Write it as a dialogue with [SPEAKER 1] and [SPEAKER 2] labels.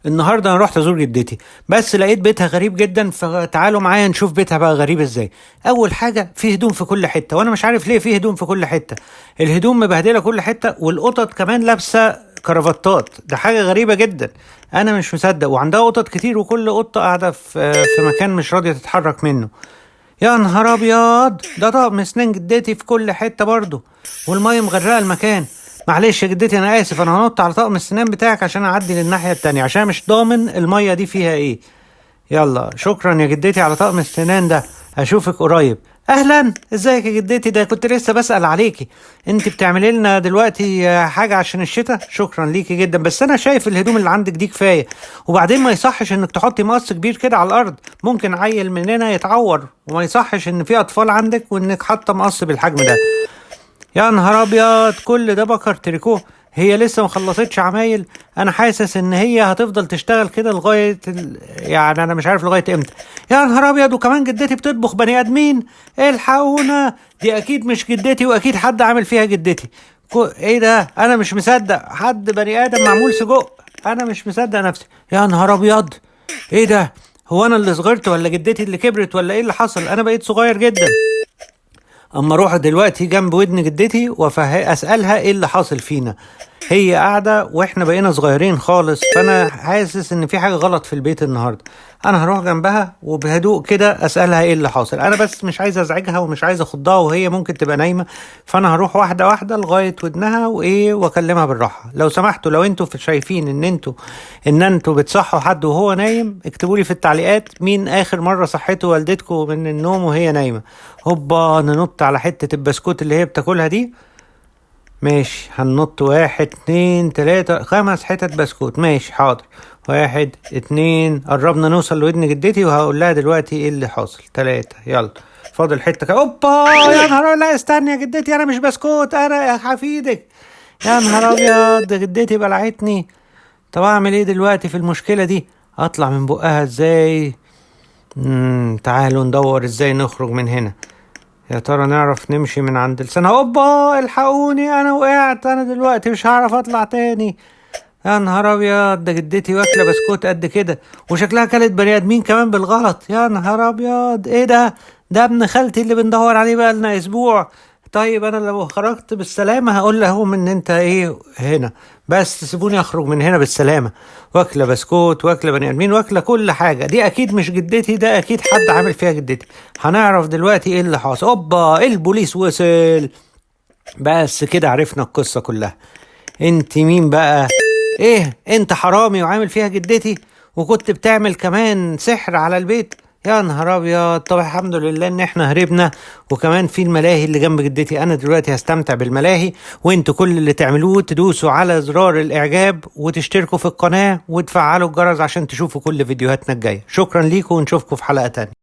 [SPEAKER 1] النهارده انا رحت ازور جدتي، بس لقيت بيتها غريب جدا، فتعالوا معايا نشوف بيتها بقى غريب ازاي. اول حاجه، في هدوم في كل حته، وانا مش عارف ليه في هدوم في كل حته. الهدوم مبهدله كل حته، والقطط كمان لابسه كرافتات. ده حاجه غريبه جدا، انا مش مصدق. وعندها قطط كتير، وكل قطه قاعده في مكان مش راضيه تتحرك منه. يا نهار ابيض، ده طقم اسنان جدتي في كل حته برضه، والميه مغرقه المكان. معلش يا جدتي، انا اسف، انا هنط على طقم السنان بتاعك عشان اعدي للناحيه التانية، عشان مش ضامن الميه دي فيها ايه. يلا، شكرا يا جدتي على طقم السنان ده، اشوفك قريب. اهلا، ازيك يا جدتي؟ ده كنت لسه بسأل عليكي. انت بتعملي لنا دلوقتي حاجه عشان الشتاء؟ شكرا ليكي جدا، بس انا شايف الهدوم اللي عندك دي كفايه. وبعدين ما يصحش انك تحطي مقص كبير كده على الارض، ممكن عيل مننا يتعور، وما يصحش ان في اطفال عندك وانك حاطه مقص بالحجم ده. يا نهار ابيض، كل ده بكر تريكوه؟ هي لسه ما خلصتش عمايل؟ انا حاسس ان هي هتفضل تشتغل كده لغايه يعني انا مش عارف لغايه امتى. يا نهار ابيض، وكمان جدتي بتطبخ بني ادمين؟ الحقونا، دي اكيد مش جدتي، واكيد حد عامل فيها جدتي. ايه ده؟ انا مش مصدق، حد بني ادم معمول سجق؟ انا مش مصدق نفسي. يا نهار ابيض، ايه ده؟ هو انا اللي صغرت ولا جدتي اللي كبرت ولا ايه اللي حصل؟ انا بقيت صغير جدا. اما اروح دلوقتي جنب ودن جدتي اسالها ايه اللي حاصل فينا. هي قاعده واحنا بقينا صغيرين خالص، فانا حاسس ان في حاجه غلط في البيت النهارده. انا هروح جنبها وبهدوء كده اسالها ايه اللي حاصل. انا بس مش عايز ازعجها ومش عايز اخضها، وهي ممكن تبقى نايمه. فانا هروح واحده واحده لغايه ودنها واكلمها بالراحه. لو سمحتوا، لو انتوا شايفين ان انتوا بتصحوا حد وهو نايم، اكتبوا لي في التعليقات مين اخر مره صحيتوا والدتكم من النوم وهي نايمه. هوبا، ننط على حته البسكوت اللي هي بتاكلها دي. ماشي، هننط 1 2 3 5 حتت بسكوت. ماشي، حاضر. 1 2، قربنا نوصل لودن جدتي، وهقول لها دلوقتي ايه اللي حاصل. 3، يلا. فاضل حتة اوبا، يا نهار، لا استني يا جدتي، انا مش بسكوت، انا يا حفيدك. يا نهار ابيض، ده جدتي بلعتني. طب اعمل ايه دلوقتي في المشكلة دي؟ اطلع من بقها ازاي؟ تعالوا ندور ازاي نخرج من هنا. يا ترى نعرف نمشي من عند لسانها؟ اوبا، الحقوني، انا وقعت، انا دلوقتي مش هعرف اطلع تاني. يا نهار ابيض، ده جدتي واكله بسكوت قد كده، وشكلها كانت بني ادمين كمان بالغلط. يا نهار ابيض، ايه ده؟ ده ابن خالتي اللي بندور عليه بقى لنا اسبوع. طيب انا لو خرجت بالسلامه هقول لهم ان انت ايه هنا، بس سيبوني اخرج من هنا بالسلامه. واكله بسكوت، واكله بني ادمين، واكله كل حاجه. دي اكيد مش جدتي، ده اكيد حد عامل فيها جدتي. هنعرف دلوقتي ايه اللي حاصل. اوبا، البوليس وصل. بس كده عرفنا القصه كلها. انت مين بقى؟ ايه، انت حرامي وعامل فيها جدتي، وكنت بتعمل كمان سحر على البيت؟ يا نهار ابيض. طب الحمد لله ان احنا هربنا، وكمان في الملاهي اللي جنب جدتي. انا دلوقتي هستمتع بالملاهي، وانتوا كل اللي تعملوه تدوسوا على زرار الاعجاب وتشتركوا في القناة وتفعلوا الجرس عشان تشوفوا كل فيديوهاتنا الجاية. شكرا ليكم، ونشوفكم في حلقة تانية.